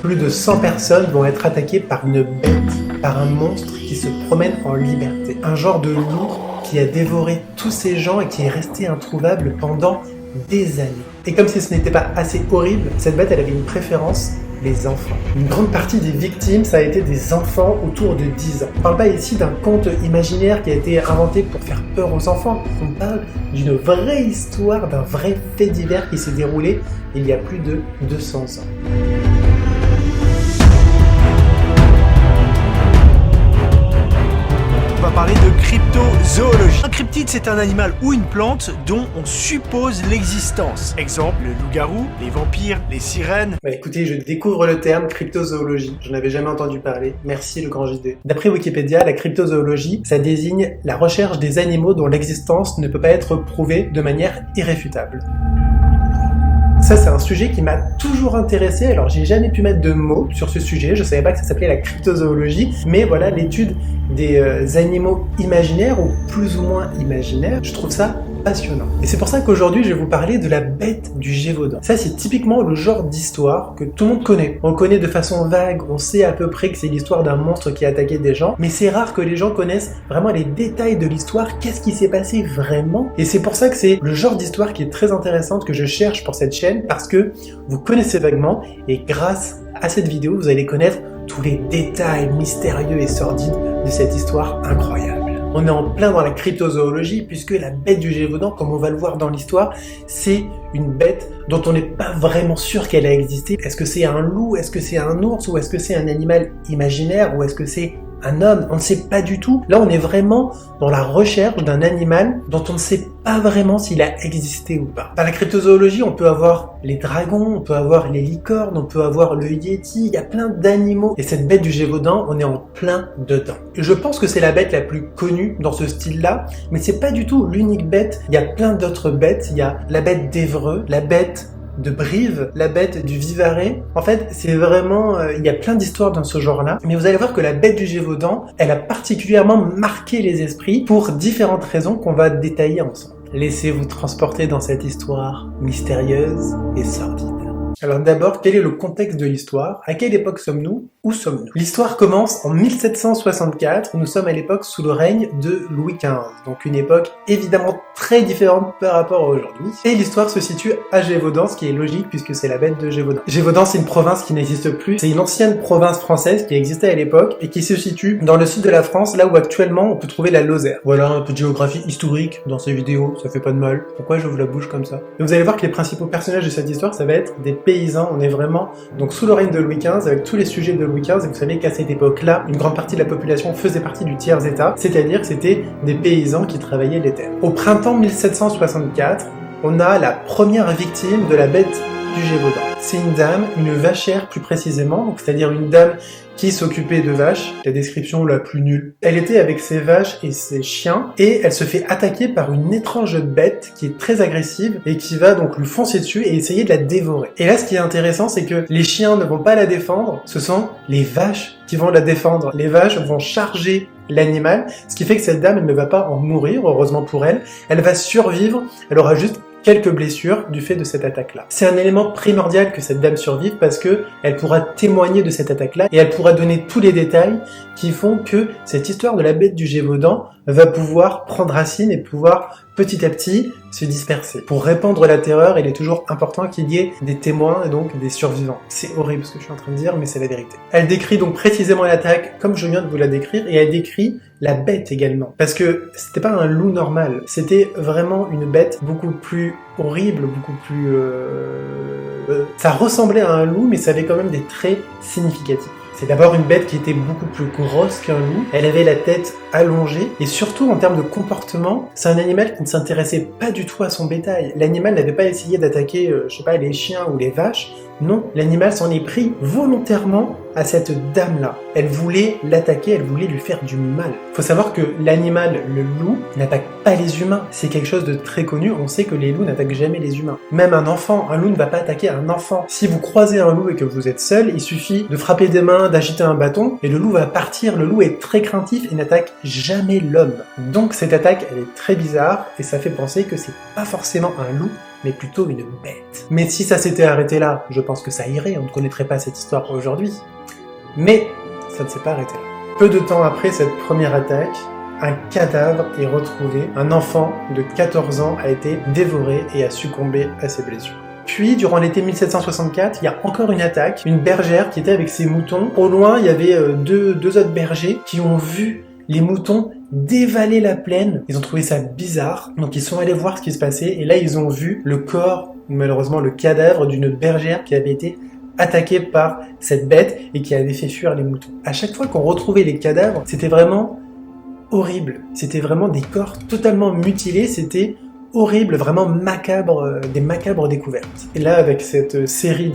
Plus de 100 personnes vont être attaquées par une bête, par un monstre qui se promène en liberté. Un genre de loup qui a dévoré tous ces gens et qui est resté introuvable pendant des années. Et comme si ce n'était pas assez horrible, cette bête elle avait une préférence, les enfants. Une grande partie des victimes, ça a été des enfants autour de 10 ans. On ne parle pas ici d'un conte imaginaire qui a été inventé pour faire peur aux enfants. On parle d'une vraie histoire, d'un vrai fait divers qui s'est déroulé il y a plus de 200 ans. On va parler de cryptozoologie. Un cryptide, c'est un animal ou une plante dont on suppose l'existence. Exemple, le loup-garou, les vampires, les sirènes. Bah écoutez, je découvre le terme cryptozoologie. J'en avais jamais entendu parler. Merci le grand JD. D'après Wikipédia, la cryptozoologie, ça désigne la recherche des animaux dont l'existence ne peut pas être prouvée de manière irréfutable. Ça, c'est un sujet qui m'a toujours intéressé. Alors, j'ai jamais pu mettre de mots sur ce sujet. Je savais pas que ça s'appelait la cryptozoologie. Mais voilà, l'étude des animaux imaginaires ou plus ou moins imaginaires, je trouve ça passionnant. Et c'est pour ça qu'aujourd'hui, je vais vous parler de la bête du Gévaudan. Ça, c'est typiquement le genre d'histoire que tout le monde connaît. On connaît de façon vague, on sait à peu près que c'est l'histoire d'un monstre qui a attaqué des gens, mais c'est rare que les gens connaissent vraiment les détails de l'histoire, qu'est-ce qui s'est passé vraiment. Et c'est pour ça que c'est le genre d'histoire qui est très intéressante que je cherche pour cette chaîne, parce que vous connaissez vaguement, et grâce à cette vidéo, vous allez connaître tous les détails mystérieux et sordides de cette histoire incroyable. On est en plein dans la cryptozoologie puisque la bête du Gévaudan, comme on va le voir dans l'histoire, c'est une bête dont on n'est pas vraiment sûr qu'elle a existé. Est-ce que c'est un loup? Est-ce que c'est un ours? Ou est-ce que c'est un animal imaginaire? Ou est-ce que c'est un homme? On ne sait pas du tout. Là, on est vraiment dans la recherche d'un animal dont on ne sait pas vraiment s'il a existé ou pas. Dans la cryptozoologie, on peut avoir les dragons, on peut avoir les licornes, on peut avoir le yéti, il y a plein d'animaux. Et cette bête du Gévaudan, on est en plein dedans. Et je pense que c'est la bête la plus connue dans ce style-là, mais c'est pas du tout l'unique bête. Il y a plein d'autres bêtes. Il y a la bête d'Évreux, la bête de Brive, la bête du Vivarais. En fait, c'est vraiment... il y a plein d'histoires dans ce genre-là. Mais vous allez voir que la bête du Gévaudan, elle a particulièrement marqué les esprits pour différentes raisons qu'on va détailler ensemble. Laissez-vous transporter dans cette histoire mystérieuse et sordide. Alors d'abord, quel est le contexte de l'histoire? À quelle époque sommes-nous? Où sommes-nous? L'histoire commence en 1764, nous sommes à l'époque sous le règne de Louis XV, donc une époque évidemment très différente par rapport à aujourd'hui. Et l'histoire se situe à Gévaudan, ce qui est logique puisque c'est la bête de Gévaudan. Gévaudan, c'est une province qui n'existe plus, c'est une ancienne province française qui existait à l'époque et qui se situe dans le sud de la France, là où actuellement on peut trouver la Lozère. Voilà un peu de géographie historique dans ces vidéos, ça fait pas de mal. Pourquoi j'ouvre la bouche comme ça? Et vous allez voir que les principaux personnages de cette histoire, ça va être des paysans. On est vraiment donc sous le règne de Louis XV avec tous les sujets de Louis XV, et vous savez qu'à cette époque-là, une grande partie de la population faisait partie du tiers-état, c'est-à-dire que c'était des paysans qui travaillaient les terres. Au printemps 1764, on a la première victime de la bête du Gévaudan. C'est une dame, une vachère plus précisément, c'est-à-dire une dame qui s'occupait de vaches, la description la plus nulle. Elle était avec ses vaches et ses chiens, et elle se fait attaquer par une étrange bête qui est très agressive et qui va donc lui foncer dessus et essayer de la dévorer. Et là, ce qui est intéressant, c'est que les chiens ne vont pas la défendre, ce sont les vaches qui vont la défendre. Les vaches vont charger l'animal, ce qui fait que cette dame, elle ne va pas en mourir, heureusement pour elle, elle va survivre, elle aura juste quelques blessures du fait de cette attaque-là. C'est un élément primordial que cette dame survive parce que elle pourra témoigner de cette attaque-là et elle pourra donner tous les détails qui font que cette histoire de la bête du Gévaudan va pouvoir prendre racine et pouvoir petit à petit se disperser. Pour répandre la terreur, il est toujours important qu'il y ait des témoins et donc des survivants. C'est horrible ce que je suis en train de dire, mais c'est la vérité. Elle décrit donc précisément l'attaque comme je viens de vous la décrire et elle décrit la bête également. Parce que c'était pas un loup normal, c'était vraiment une bête beaucoup plus horrible, beaucoup plus... ça ressemblait à un loup, mais ça avait quand même des traits significatifs. C'est d'abord une bête qui était beaucoup plus grosse qu'un loup, elle avait la tête allongée, et surtout en termes de comportement, c'est un animal qui ne s'intéressait pas du tout à son bétail. L'animal n'avait pas essayé d'attaquer, je sais pas, les chiens ou les vaches, non, l'animal s'en est pris volontairement à cette dame-là. Elle voulait l'attaquer, elle voulait lui faire du mal. Faut savoir que l'animal, le loup, n'attaque pas les humains. C'est quelque chose de très connu, on sait que les loups n'attaquent jamais les humains. Même un enfant, un loup ne va pas attaquer un enfant. Si vous croisez un loup et que vous êtes seul, il suffit de frapper des mains, d'agiter un bâton, et le loup va partir. Le loup est très craintif et n'attaque jamais l'homme. Donc cette attaque, elle est très bizarre, et ça fait penser que c'est pas forcément un loup, mais plutôt une bête. Mais si ça s'était arrêté là, je pense que ça irait, on ne connaîtrait pas cette histoire aujourd'hui. Mais ça ne s'est pas arrêté là. Peu de temps après cette première attaque, un cadavre est retrouvé. Un enfant de 14 ans a été dévoré et a succombé à ses blessures. Puis, durant l'été 1764, il y a encore une attaque. Une bergère qui était avec ses moutons. Au loin, il y avait deux autres bergers qui ont vu les moutons dévaler la plaine. Ils ont trouvé ça bizarre. Donc, ils sont allés voir ce qui se passait. Et là, ils ont vu le corps, ou malheureusement le cadavre d'une bergère qui avait été attaquée par cette bête et qui avait fait fuir les moutons. À chaque fois qu'on retrouvait les cadavres, c'était vraiment horrible. C'était vraiment des corps totalement mutilés. C'était horrible, vraiment macabre, des macabres découvertes. Et là, avec cette série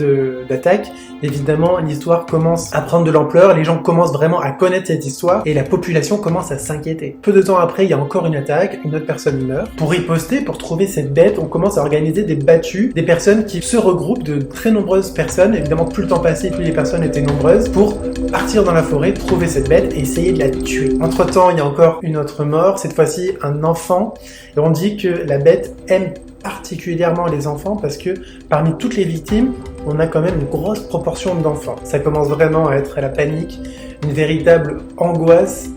d'attaques, évidemment, l'histoire commence à prendre de l'ampleur, les gens commencent vraiment à connaître cette histoire, et la population commence à s'inquiéter. Peu de temps après, il y a encore une attaque, une autre personne meurt. Pour riposter, pour trouver cette bête, on commence à organiser des battues, des personnes qui se regroupent, de très nombreuses personnes, évidemment, plus le temps passait, plus les personnes étaient nombreuses, pour partir dans la forêt, trouver cette bête et essayer de la tuer. Entre-temps, il y a encore une autre mort, cette fois-ci un enfant, et on dit que la bête aime particulièrement les enfants parce que parmi toutes les victimes, on a quand même une grosse proportion d'enfants. Ça commence vraiment à être la panique, une véritable angoisse.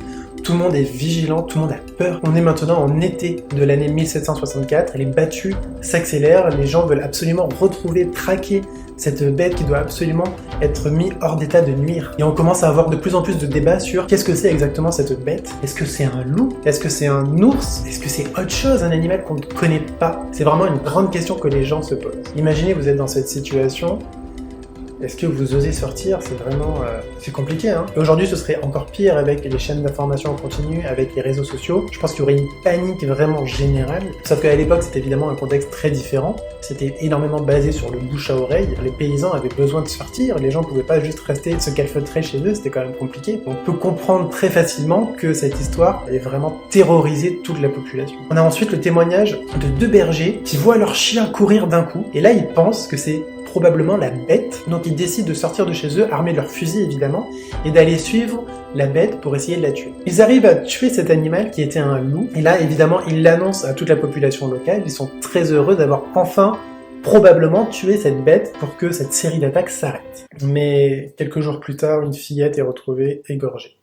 Tout le monde est vigilant, tout le monde a peur. On est maintenant en été de l'année 1764, les battues s'accélèrent, les gens veulent absolument retrouver, traquer cette bête qui doit absolument être mise hors d'état de nuire. Et on commence à avoir de plus en plus de débats sur qu'est-ce que c'est exactement cette bête. Est-ce que c'est un loup? Est-ce que c'est un ours? Est-ce que c'est autre chose, un animal qu'on ne connaît pas? C'est vraiment une grande question que les gens se posent. Imaginez, vous êtes dans cette situation. Est-ce que vous osez sortir? C'est vraiment... c'est compliqué, hein. Et aujourd'hui, ce serait encore pire avec les chaînes d'information en continu, avec les réseaux sociaux. Je pense qu'il y aurait une panique vraiment générale. Sauf qu'à l'époque, c'était évidemment un contexte très différent. C'était énormément basé sur le bouche à oreille. Les paysans avaient besoin de sortir. Les gens pouvaient pas juste rester se calfeutrer chez eux. C'était quand même compliqué. On peut comprendre très facilement que cette histoire avait vraiment terrorisé toute la population. On a ensuite le témoignage de deux bergers qui voient leur chien courir d'un coup. Et là, ils pensent que c'est probablement la bête, donc ils décident de sortir de chez eux, armés de leurs fusils évidemment, et d'aller suivre la bête pour essayer de la tuer. Ils arrivent à tuer cet animal qui était un loup, et là évidemment ils l'annoncent à toute la population locale, ils sont très heureux d'avoir enfin probablement tué cette bête pour que cette série d'attaques s'arrête. Mais quelques jours plus tard, une fillette est retrouvée égorgée.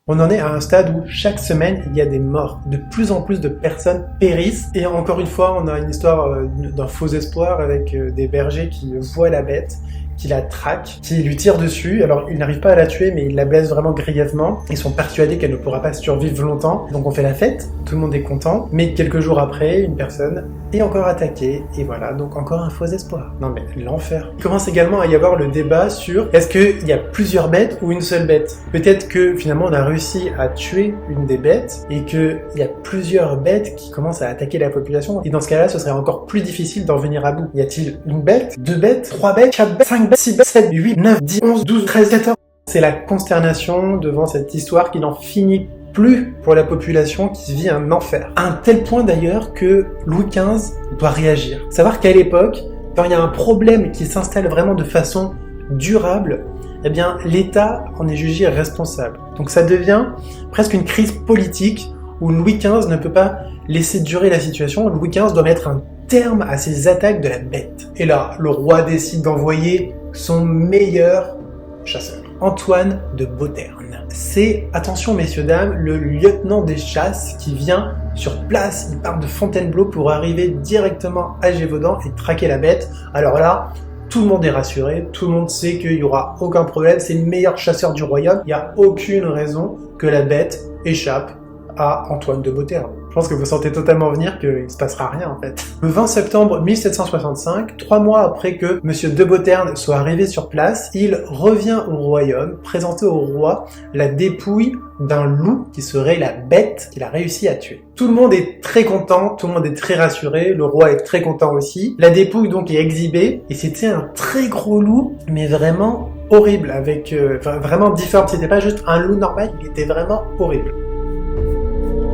On en est à un stade où chaque semaine, il y a des morts. De plus en plus de personnes périssent. Et encore une fois, on a une histoire d'un faux espoir avec des bergers qui voient la bête, qui la traquent, qui lui tirent dessus. Alors, ils n'arrivent pas à la tuer, mais ils la blessent vraiment grièvement. Ils sont persuadés qu'elle ne pourra pas survivre longtemps. Donc on fait la fête, tout le monde est content. Mais quelques jours après, une personne est encore attaquée. Et voilà, donc encore un faux espoir. Non mais, l'enfer. Il commence également à y avoir le débat sur est-ce qu'il y a plusieurs bêtes ou une seule bête? Peut-être que finalement on a réussi à tuer une des bêtes et qu'il y a plusieurs bêtes qui commencent à attaquer la population. Et dans ce cas-là, ce serait encore plus difficile d'en venir à bout. Y a-t-il une bête, deux bêtes, trois bêtes, quatre bêtes, 5 bêtes, 6 bêtes, 7, 8, 9, 10, 11, 12, 13, 14. C'est la consternation devant cette histoire qui n'en finit plus pour la population qui vit un enfer. À un tel point d'ailleurs que Louis XV doit réagir. Savoir qu'à l'époque, quand il y a un problème qui s'installe vraiment de façon durable, eh bien l'État en est jugé responsable. Donc ça devient presque une crise politique où Louis XV ne peut pas laisser durer la situation. Louis XV doit mettre un terme à ces attaques de la bête. Et là, le roi décide d'envoyer son meilleur chasseur, Antoine de Beauterne. C'est, attention messieurs dames, le lieutenant des chasses qui vient sur place, il part de Fontainebleau pour arriver directement à Gévaudan et traquer la bête. Alors là, tout le monde est rassuré, tout le monde sait qu'il n'y aura aucun problème, c'est le meilleur chasseur du royaume, il n'y a aucune raison que la bête échappe à Antoine de Beauterne. Je pense que vous sentez totalement venir qu'il ne se passera rien en fait. Le 20 septembre 1765, 3 mois après que Monsieur de Beauterne soit arrivé sur place, il revient au royaume, présenter au roi la dépouille d'un loup qui serait la bête qu'il a réussi à tuer. Tout le monde est très content, tout le monde est très rassuré, le roi est très content aussi. La dépouille donc est exhibée, et c'était un très gros loup, mais vraiment horrible, avec vraiment différent. C'était pas juste un loup normal, il était vraiment horrible.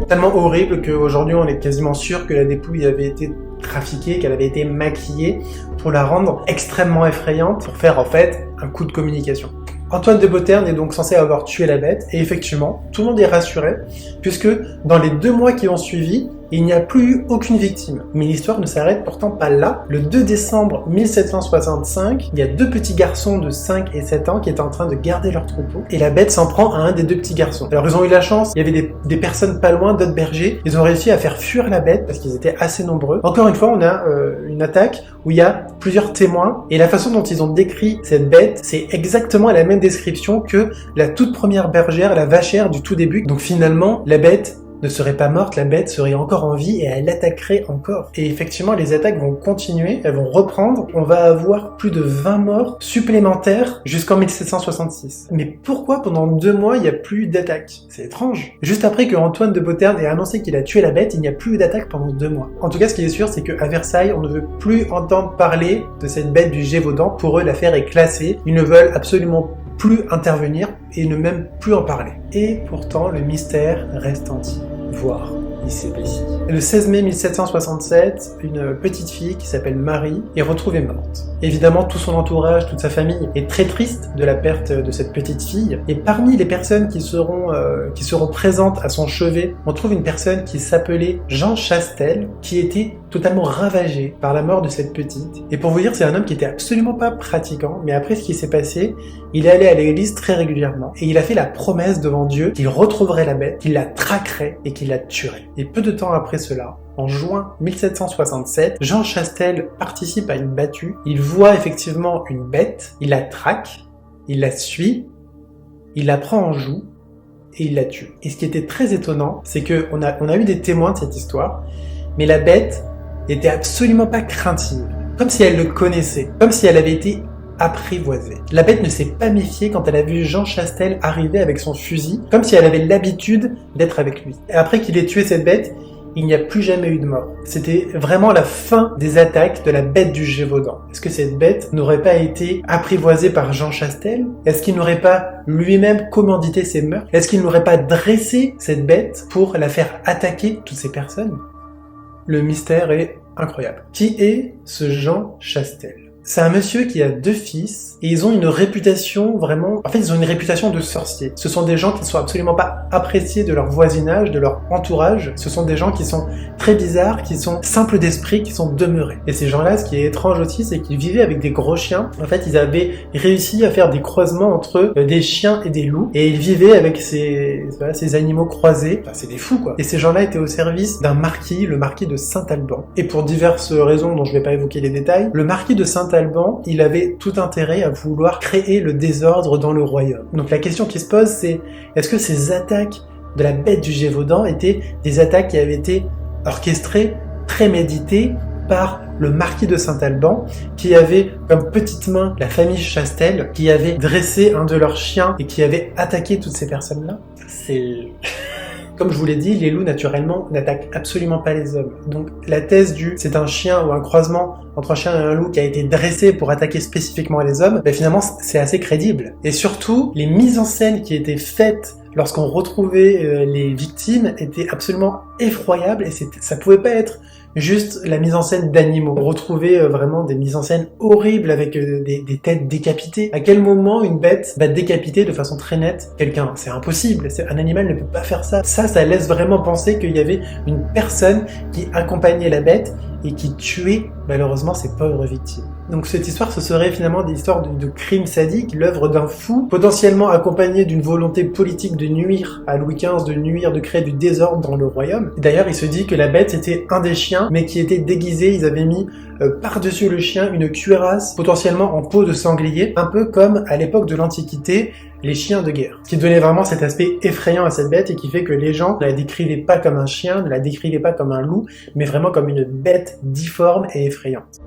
Tellement horrible qu'aujourd'hui on est quasiment sûr que la dépouille avait été trafiquée, qu'elle avait été maquillée pour la rendre extrêmement effrayante, pour faire en fait un coup de communication. Antoine de Beauterne est donc censé avoir tué la bête, et effectivement, tout le monde est rassuré, puisque dans les 2 mois qui ont suivi, il n'y a plus eu aucune victime. Mais l'histoire ne s'arrête pourtant pas là. Le 2 décembre 1765, il y a deux petits garçons de 5 et 7 ans qui étaient en train de garder leur troupeau, et la bête s'en prend à un des deux petits garçons. Alors ils ont eu la chance, il y avait des personnes pas loin, d'autres bergers, ils ont réussi à faire fuir la bête parce qu'ils étaient assez nombreux. Encore une fois, on a une attaque où il y a plusieurs témoins, et la façon dont ils ont décrit cette bête, c'est exactement la même description que la toute première bergère, la vachère du tout début. Donc finalement, la bête ne serait pas morte, la bête serait encore en vie et elle attaquerait encore. Et effectivement, les attaques vont continuer, elles vont reprendre. On va avoir plus de 20 morts supplémentaires jusqu'en 1766. Mais pourquoi pendant 2 mois, il n'y a plus d'attaques? C'est étrange. Juste après que Antoine de Beauterne ait annoncé qu'il a tué la bête, il n'y a plus eu d'attaque pendant 2 mois. En tout cas, ce qui est sûr, c'est qu'à Versailles, on ne veut plus entendre parler de cette bête du Gévaudan. Pour eux, l'affaire est classée. Ils ne veulent absolument plus intervenir et ne même plus en parler. Et pourtant, le mystère reste entier, voire il s'épaissit. Le 16 mai 1767, une petite fille qui s'appelle Marie est retrouvée morte. Évidemment, tout son entourage, toute sa famille est très triste de la perte de cette petite fille. Et parmi les personnes qui seront présentes à son chevet, on trouve une personne qui s'appelait Jean Chastel, qui était totalement ravagé par la mort de cette petite. Et pour vous dire, c'est un homme qui était absolument pas pratiquant, mais après ce qui s'est passé, il est allé à l'église très régulièrement. Et il a fait la promesse devant Dieu qu'il retrouverait la bête, qu'il la traquerait et qu'il la tuerait. Et peu de temps après cela, en juin 1767, Jean Chastel participe à une battue. Il voit effectivement une bête, il la traque, il la suit, il la prend en joue et il la tue. Et ce qui était très étonnant, c'est qu'on a eu des témoins de cette histoire, mais la bête était absolument pas craintive, comme si elle le connaissait, comme si elle avait été apprivoisée. La bête ne s'est pas méfiée quand elle a vu Jean Chastel arriver avec son fusil, comme si elle avait l'habitude d'être avec lui. Et après qu'il ait tué cette bête, il n'y a plus jamais eu de mort. C'était vraiment la fin des attaques de la bête du Gévaudan. Est-ce que cette bête n'aurait pas été apprivoisée par Jean Chastel? Est-ce qu'il n'aurait pas lui-même commandité ses meurtres? Est-ce qu'il n'aurait pas dressé cette bête pour la faire attaquer toutes ces personnes? Le mystère est incroyable. Qui est ce Jean Chastel? C'est un monsieur qui a 2 fils et ils ont une réputation vraiment... En fait, ils ont une réputation de sorciers. Ce sont des gens qui ne sont absolument pas appréciés de leur voisinage, de leur entourage. Ce sont des gens qui sont très bizarres, qui sont simples d'esprit, qui sont demeurés. Et ces gens-là, ce qui est étrange aussi, c'est qu'ils vivaient avec des gros chiens. En fait, ils avaient réussi à faire des croisements entre des chiens et des loups. Et ils vivaient avec ces animaux croisés. Enfin, c'est des fous, quoi. Et ces gens-là étaient au service d'un marquis, le marquis de Saint-Alban. Et pour diverses raisons dont je ne vais pas évoquer les détails, le marquis de Saint-Alban, il avait tout intérêt à vouloir créer le désordre dans le royaume. Donc la question qui se pose, c'est est-ce que ces attaques de la bête du Gévaudan étaient des attaques qui avaient été orchestrées, préméditées par le marquis de Saint-Alban, qui avait comme petite main la famille Chastel, qui avait dressé un de leurs chiens et qui avait attaqué toutes ces personnes-là? C'est... Comme je vous l'ai dit, les loups, naturellement, n'attaquent absolument pas les hommes. Donc, la thèse du « c'est un chien ou un croisement entre un chien et un loup qui a été dressé pour attaquer spécifiquement les hommes », finalement, c'est assez crédible. Et surtout, les mises en scène qui étaient faites lorsqu'on retrouvait les victimes étaient absolument effroyables et ça pouvait pas être juste la mise en scène d'animaux. On retrouvait vraiment des mises en scène horribles avec des têtes décapitées. À quel moment une bête va décapiter de façon très nette quelqu'un? C'est impossible. Un animal ne peut pas faire ça. Ça laisse vraiment penser qu'il y avait une personne qui accompagnait la bête et qui tuait malheureusement ces pauvres victimes. Donc cette histoire, ce serait finalement des histoires de crimes sadiques, l'œuvre d'un fou, potentiellement accompagné d'une volonté politique de nuire à Louis XV, de créer du désordre dans le royaume. D'ailleurs, il se dit que la bête était un des chiens, mais qui était déguisé, ils avaient mis par-dessus le chien une cuirasse, potentiellement en peau de sanglier, un peu comme à l'époque de l'Antiquité, les chiens de guerre. Ce qui donnait vraiment cet aspect effrayant à cette bête et qui fait que les gens ne la décrivaient pas comme un chien, ne la décrivaient pas comme un loup, mais vraiment comme une bête difforme et effrayante.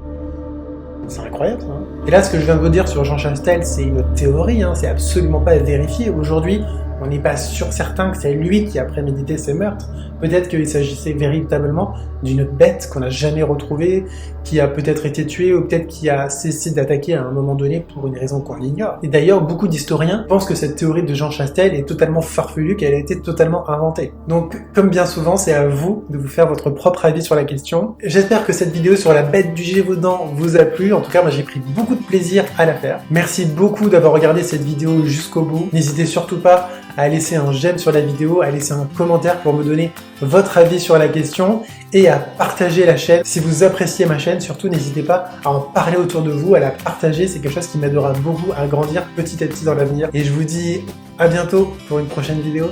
C'est incroyable, ça. Et là, ce que je viens de vous dire sur Jean Chastel, c'est une théorie, c'est absolument pas vérifié. Aujourd'hui, on n'est pas certain que c'est lui qui a prémédité ces meurtres. Peut-être qu'il s'agissait véritablement d'une bête qu'on n'a jamais retrouvée, qui a peut-être été tuée ou peut-être qui a cessé d'attaquer à un moment donné pour une raison qu'on ignore. Et d'ailleurs, beaucoup d'historiens pensent que cette théorie de Jean Chastel est totalement farfelue, qu'elle a été totalement inventée. Donc, comme bien souvent, c'est à vous de vous faire votre propre avis sur la question. J'espère que cette vidéo sur la bête du Gévaudan vous a plu. En tout cas, moi j'ai pris beaucoup de plaisir à la faire. Merci beaucoup d'avoir regardé cette vidéo jusqu'au bout. N'hésitez surtout pas à laisser un j'aime sur la vidéo, à laisser un commentaire pour me donner votre avis sur la question et à partager la chaîne. Si vous appréciez ma chaîne, surtout n'hésitez pas à en parler autour de vous, à la partager, c'est quelque chose qui m'aidera beaucoup à grandir petit à petit dans l'avenir. Et je vous dis à bientôt pour une prochaine vidéo.